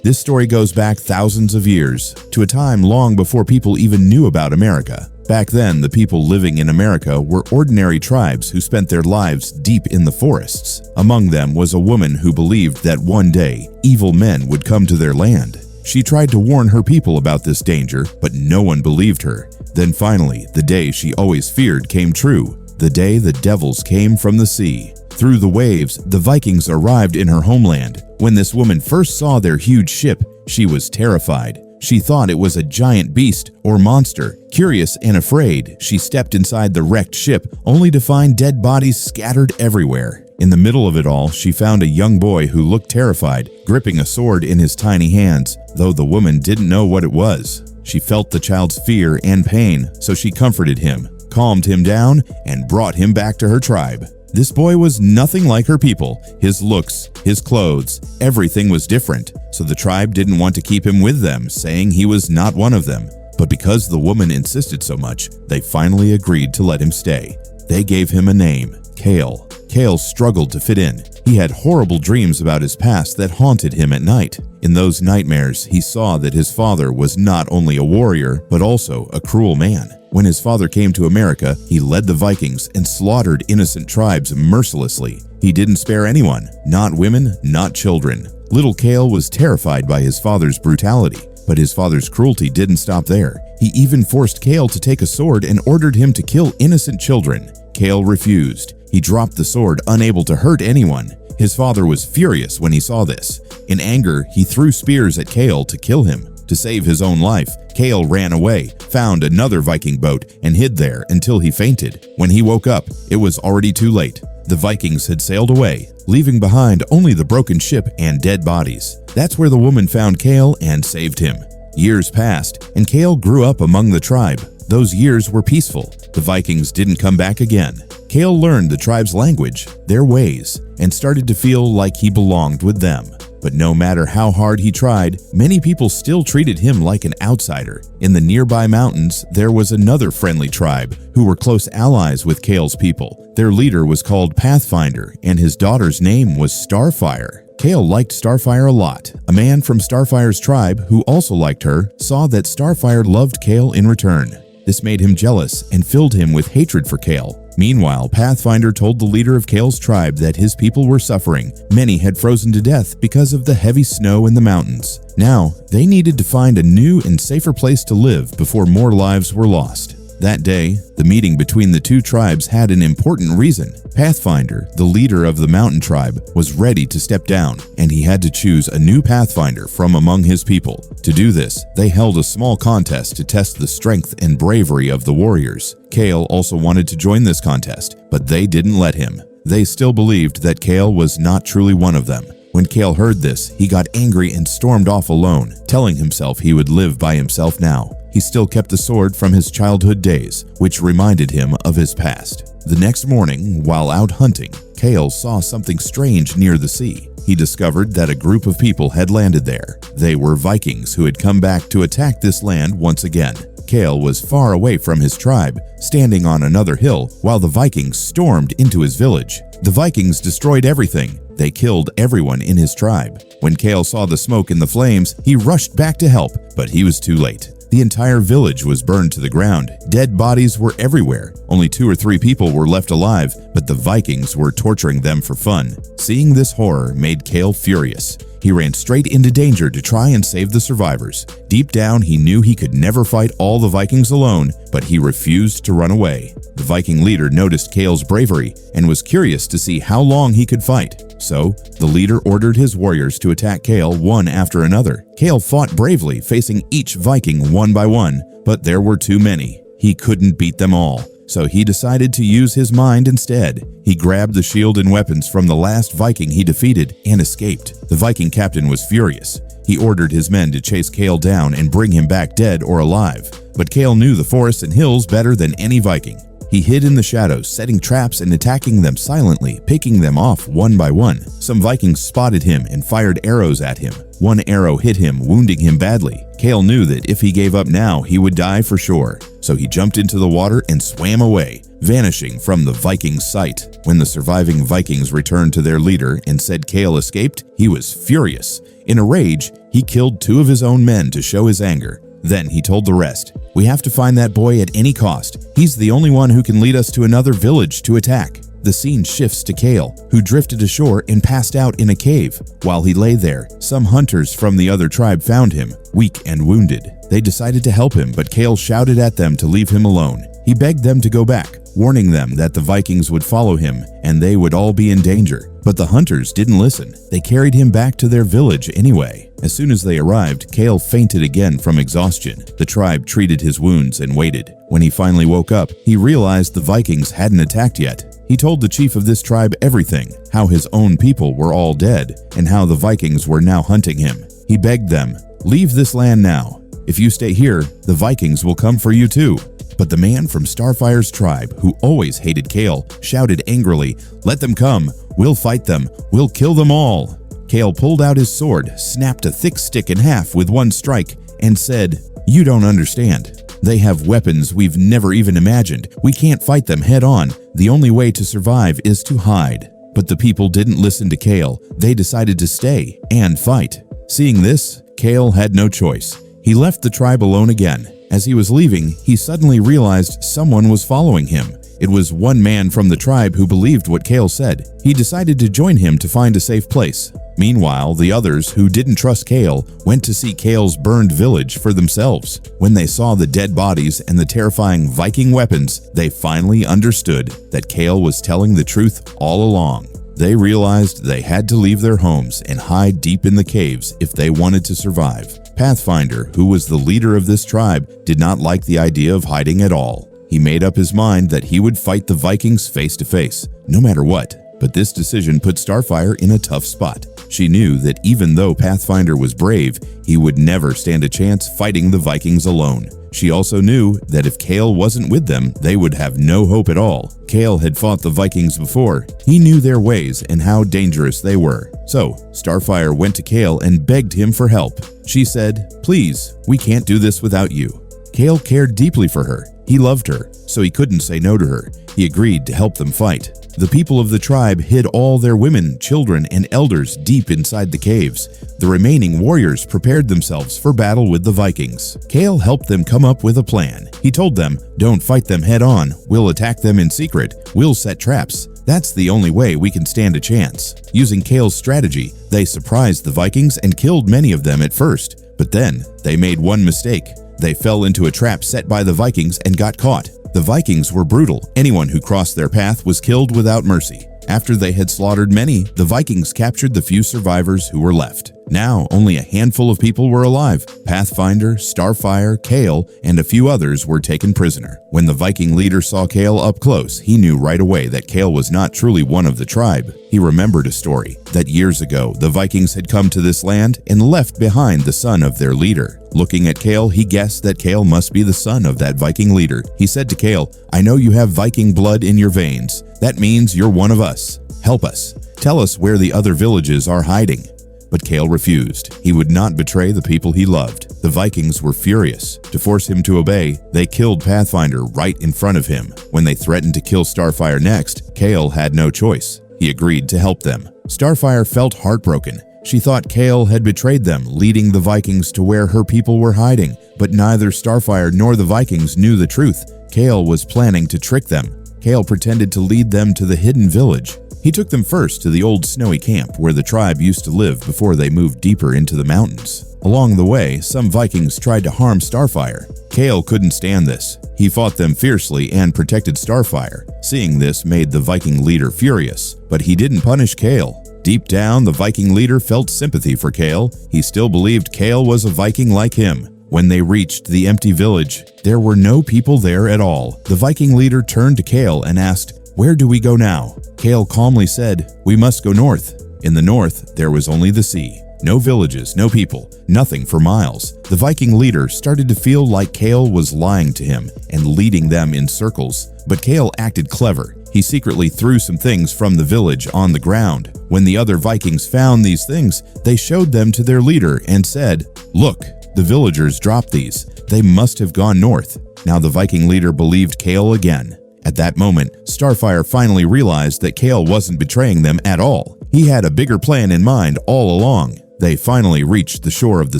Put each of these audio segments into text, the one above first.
This story goes back thousands of years, to a time long before people even knew about America. Back then, the people living in America were ordinary tribes who spent their lives deep in the forests. Among them was a woman who believed that one day, evil men would come to their land. She tried to warn her people about this danger, but no one believed her. Then finally, the day she always feared came true. The day the devils came from the sea. Through the waves, the Vikings arrived in her homeland. When this woman first saw their huge ship, she was terrified. She thought it was a giant beast or monster. Curious and afraid, she stepped inside the wrecked ship, only to find dead bodies scattered everywhere. In the middle of it all, she found a young boy who looked terrified, gripping a sword in his tiny hands, though the woman didn't know what it was. She felt the child's fear and pain, so she comforted him, calmed him down, and brought him back to her tribe. This boy was nothing like her people. His looks, his clothes, everything was different, so the tribe didn't want to keep him with them, saying he was not one of them. But because the woman insisted so much, they finally agreed to let him stay. They gave him a name, Kale. Kale struggled to fit in. He had horrible dreams about his past that haunted him at night. In those nightmares, he saw that his father was not only a warrior, but also a cruel man. When his father came to America, he led the Vikings and slaughtered innocent tribes mercilessly. He didn't spare anyone, not women, not children. Little Kale was terrified by his father's brutality, but his father's cruelty didn't stop there. He even forced Kale to take a sword and ordered him to kill innocent children. Kale refused. He dropped the sword, unable to hurt anyone. His father was furious when he saw this. In anger, he threw spears at Kale to kill him. To save his own life, Kale ran away, found another Viking boat, and hid there until he fainted. When he woke up, it was already too late. The Vikings had sailed away, leaving behind only the broken ship and dead bodies. That's where the woman found Kale and saved him. Years passed, and Kale grew up among the tribe. Those years were peaceful. The Vikings didn't come back again. Kale learned the tribe's language, their ways, and started to feel like he belonged with them. But no matter how hard he tried, many people still treated him like an outsider. In the nearby mountains, there was another friendly tribe who were close allies with Kale's people. Their leader was called Pathfinder, and his daughter's name was Starfire. Kale liked Starfire a lot. A man from Starfire's tribe, who also liked her, saw that Starfire loved Kale in return. This made him jealous and filled him with hatred for Kale. Meanwhile, Pathfinder told the leader of Kale's tribe that his people were suffering. Many had frozen to death because of the heavy snow in the mountains. Now, they needed to find a new and safer place to live before more lives were lost. That day, the meeting between the two tribes had an important reason. Pathfinder, the leader of the mountain tribe, was ready to step down, and he had to choose a new Pathfinder from among his people. To do this, they held a small contest to test the strength and bravery of the warriors. Kale also wanted to join this contest, but they didn't let him. They still believed that Kale was not truly one of them. When Kale heard this, he got angry and stormed off alone, telling himself he would live by himself now. He still kept the sword from his childhood days, which reminded him of his past. The next morning, while out hunting, Kale saw something strange near the sea. He discovered that a group of people had landed there. They were Vikings who had come back to attack this land once again. Kale was far away from his tribe, standing on another hill, while the Vikings stormed into his village. The Vikings destroyed everything. They killed everyone in his tribe. When Kale saw the smoke and the flames, he rushed back to help, but he was too late. The entire village was burned to the ground. Dead bodies were everywhere. Only 2 or 3 people were left alive, but the Vikings were torturing them for fun. Seeing this horror made Kale furious. He ran straight into danger to try and save the survivors. Deep down, he knew he could never fight all the Vikings alone, but he refused to run away. The Viking leader noticed Kale's bravery and was curious to see how long he could fight. So, the leader ordered his warriors to attack Kale one after another. Kale fought bravely, facing each Viking one by one, but there were too many. He couldn't beat them all. So he decided to use his mind instead. He grabbed the shield and weapons from the last Viking he defeated and escaped. The Viking captain was furious. He ordered his men to chase Kale down and bring him back dead or alive. But Kale knew the forests and hills better than any Viking. He hid in the shadows, setting traps and attacking them silently, picking them off one by one. Some Vikings spotted him and fired arrows at him. One arrow hit him, wounding him badly. Kale knew that if he gave up now, he would die for sure. So he jumped into the water and swam away. vanishing from the Vikings' sight. When the surviving Vikings returned to their leader and said Kale escaped, he was furious. In a rage, he killed 2 of his own men to show his anger. Then he told the rest, "We have to find that boy at any cost. He's the only one who can lead us to another village to attack." The scene shifts to Kale, who drifted ashore and passed out in a cave. While he lay there, some hunters from the other tribe found him, weak and wounded. They decided to help him, but Kale shouted at them to leave him alone. He begged them to go back, warning them that the Vikings would follow him and they would all be in danger. But the hunters didn't listen. They carried him back to their village anyway. As soon as they arrived, Kale fainted again from exhaustion. The tribe treated his wounds and waited. When he finally woke up, he realized the Vikings hadn't attacked yet. He told the chief of this tribe everything, how his own people were all dead, and how the Vikings were now hunting him. He begged them, "Leave this land now. If you stay here, the Vikings will come for you too." But the man from Starfire's tribe, who always hated Kale, shouted angrily, "Let them come. We'll fight them. We'll kill them all." Kale pulled out his sword, snapped a thick stick in half with one strike, and said, "You don't understand. They have weapons we've never even imagined. We can't fight them head on. The only way to survive is to hide." But the people didn't listen to Kale. They decided to stay and fight. Seeing this, Kale had no choice. He left the tribe alone again. As he was leaving, he suddenly realized someone was following him. It was one man from the tribe who believed what Kale said. He decided to join him to find a safe place. Meanwhile, the others, who didn't trust Kale, went to see Kale's burned village for themselves. When they saw the dead bodies and the terrifying Viking weapons, they finally understood that Kale was telling the truth all along. They realized they had to leave their homes and hide deep in the caves if they wanted to survive. Pathfinder, who was the leader of this tribe, did not like the idea of hiding at all. He made up his mind that he would fight the Vikings face to face, no matter what. But this decision put Starfire in a tough spot. She knew that even though Pathfinder was brave, he would never stand a chance fighting the Vikings alone. She also knew that if Kale wasn't with them, they would have no hope at all. Kale had fought the Vikings before. He knew their ways and how dangerous they were. So, Starfire went to Kale and begged him for help. She said, "Please, we can't do this without you." Kale cared deeply for her. He loved her, so he couldn't say no to her. He agreed to help them fight. The people of the tribe hid all their women, children, and elders deep inside the caves. The remaining warriors prepared themselves for battle with the Vikings. Kale helped them come up with a plan. He told them, "Don't fight them head on. We'll attack them in secret. We'll set traps. That's the only way we can stand a chance." Using Kale's strategy, they surprised the Vikings and killed many of them at first. But then, they made one mistake. They fell into a trap set by the Vikings and got caught. The Vikings were brutal. Anyone who crossed their path was killed without mercy. After they had slaughtered many, the Vikings captured the few survivors who were left. Now, only a handful of people were alive. Pathfinder, Starfire, Kale, and a few others were taken prisoner. When the Viking leader saw Kale up close, he knew right away that Kale was not truly one of the tribe. He remembered a story that years ago, the Vikings had come to this land and left behind the son of their leader. Looking at Kale, he guessed that Kale must be the son of that Viking leader. He said to Kale, "I know you have Viking blood in your veins. That means you're one of us. Help us. Tell us where the other villages are hiding." But Kale refused. He would not betray the people he loved. The Vikings were furious. To force him to obey, they killed Pathfinder right in front of him. When they threatened to kill Starfire next, Kale had no choice. He agreed to help them. Starfire felt heartbroken. She thought Kale had betrayed them, leading the Vikings to where her people were hiding. But neither Starfire nor the Vikings knew the truth. Kale was planning to trick them. Kale pretended to lead them to the hidden village. He took them first to the old snowy camp where the tribe used to live before they moved deeper into the mountains. Along the way, some Vikings tried to harm Starfire. Kale couldn't stand this. He fought them fiercely and protected Starfire. Seeing this made the Viking leader furious, but he didn't punish Kale. Deep down, the Viking leader felt sympathy for Kale. He still believed Kale was a Viking like him. When they reached the empty village, there were no people there at all. The Viking leader turned to Kale and asked, "Where do we go now?" Kale calmly said, "We must go north." In the north, there was only the sea. No villages, no people, nothing for miles. The Viking leader started to feel like Kale was lying to him and leading them in circles. But Kale acted clever. He secretly threw some things from the village on the ground. When the other Vikings found these things, they showed them to their leader and said, "Look, the villagers dropped these. They must have gone north." Now the Viking leader believed Kale again. At that moment, Starfire finally realized that Kale wasn't betraying them at all. He had a bigger plan in mind all along. They finally reached the shore of the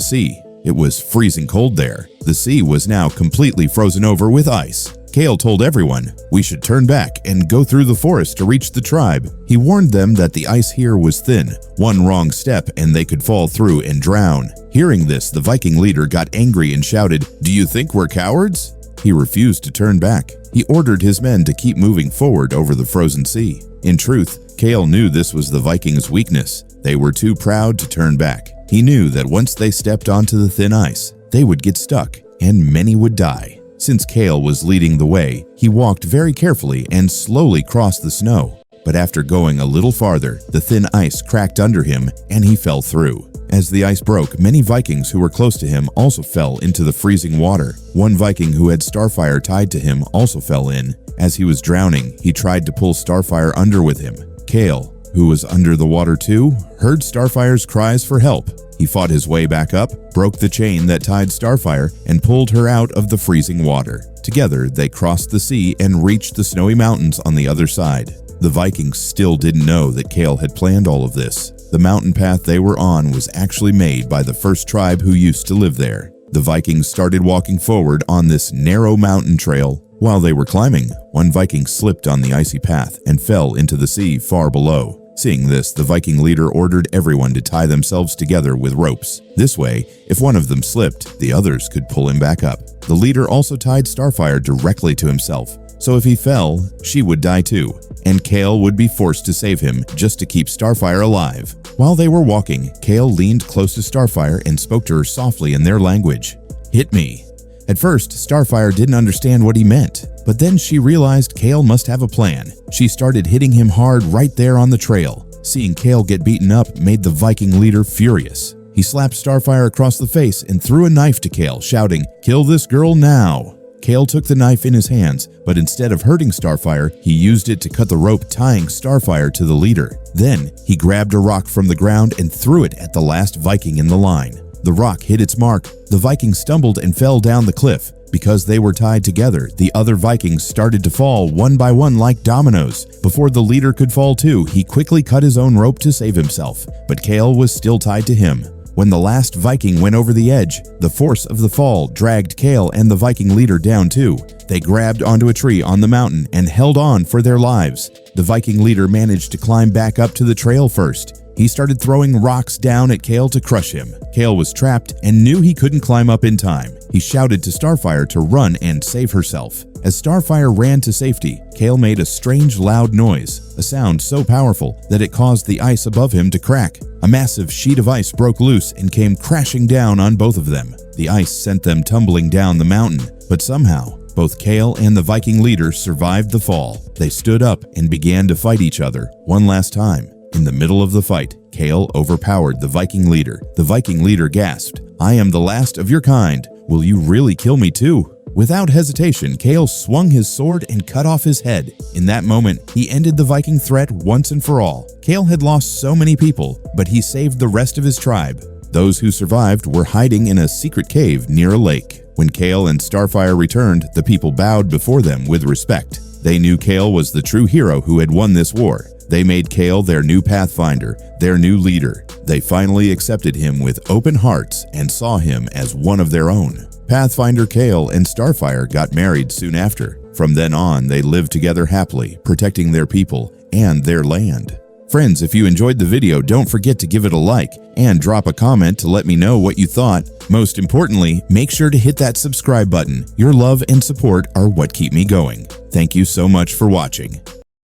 sea. It was freezing cold there. The sea was now completely frozen over with ice. Kale told everyone, "We should turn back and go through the forest to reach the tribe." He warned them that the ice here was thin. One wrong step and they could fall through and drown. Hearing this, the Viking leader got angry and shouted, "Do you think we're cowards?" He refused to turn back. He ordered his men to keep moving forward over the frozen sea. In truth, Kale knew this was the Vikings' weakness. They were too proud to turn back. He knew that once they stepped onto the thin ice, they would get stuck and many would die. Since Kale was leading the way, he walked very carefully and slowly crossed the snow. But after going a little farther, the thin ice cracked under him and he fell through. As the ice broke, many Vikings who were close to him also fell into the freezing water. One Viking who had Starfire tied to him also fell in. As he was drowning, he tried to pull Starfire under with him. Kale, who was under the water too, heard Starfire's cries for help. He fought his way back up, broke the chain that tied Starfire, and pulled her out of the freezing water. Together, they crossed the sea and reached the snowy mountains on the other side. The Vikings still didn't know that Kale had planned all of this. The mountain path they were on was actually made by the first tribe who used to live there. The Vikings started walking forward on this narrow mountain trail. While they were climbing, one Viking slipped on the icy path and fell into the sea far below. Seeing this, the Viking leader ordered everyone to tie themselves together with ropes. This way, if one of them slipped, the others could pull him back up. The leader also tied Starfire directly to himself, so if he fell, she would die too, and Kale would be forced to save him just to keep Starfire alive. While they were walking, Kale leaned close to Starfire and spoke to her softly in their language. "Hit me." At first, Starfire didn't understand what he meant, but then she realized Kale must have a plan. She started hitting him hard right there on the trail. Seeing Kale get beaten up made the Viking leader furious. He slapped Starfire across the face and threw a knife to Kale, shouting, "Kill this girl now!" Kale took the knife in his hands, but instead of hurting Starfire, he used it to cut the rope tying Starfire to the leader. Then, he grabbed a rock from the ground and threw it at the last Viking in the line. The rock hit its mark. The Vikings stumbled and fell down the cliff. Because they were tied together, the other Vikings started to fall one by one like dominoes. Before the leader could fall too, he quickly cut his own rope to save himself, but Kale was still tied to him. When the last Viking went over the edge, the force of the fall dragged Kale and the Viking leader down too. They grabbed onto a tree on the mountain and held on for their lives. The Viking leader managed to climb back up to the trail first. He started throwing rocks down at Kale to crush him. Kale was trapped and knew he couldn't climb up in time. He shouted to Starfire to run and save herself. As Starfire ran to safety, Kale made a strange loud noise, a sound so powerful that it caused the ice above him to crack. A massive sheet of ice broke loose and came crashing down on both of them. The ice sent them tumbling down the mountain, but somehow, both Kale and the Viking leader survived the fall. They stood up and began to fight each other one last time. In the middle of the fight, Kale overpowered the Viking leader. The Viking leader gasped, "I am the last of your kind. Will you really kill me too?" Without hesitation, Kale swung his sword and cut off his head. In that moment, he ended the Viking threat once and for all. Kale had lost so many people, but he saved the rest of his tribe. Those who survived were hiding in a secret cave near a lake. When Kale and Starfire returned, the people bowed before them with respect. They knew Kale was the true hero who had won this war. They made Kale their new Pathfinder, their new leader. They finally accepted him with open hearts and saw him as one of their own. Pathfinder Kale and Starfire got married soon after. From then on, they lived together happily, protecting their people and their land. Friends, if you enjoyed the video, don't forget to give it a like and drop a comment to let me know what you thought. Most importantly, make sure to hit that subscribe button. Your love and support are what keep me going. Thank you so much for watching.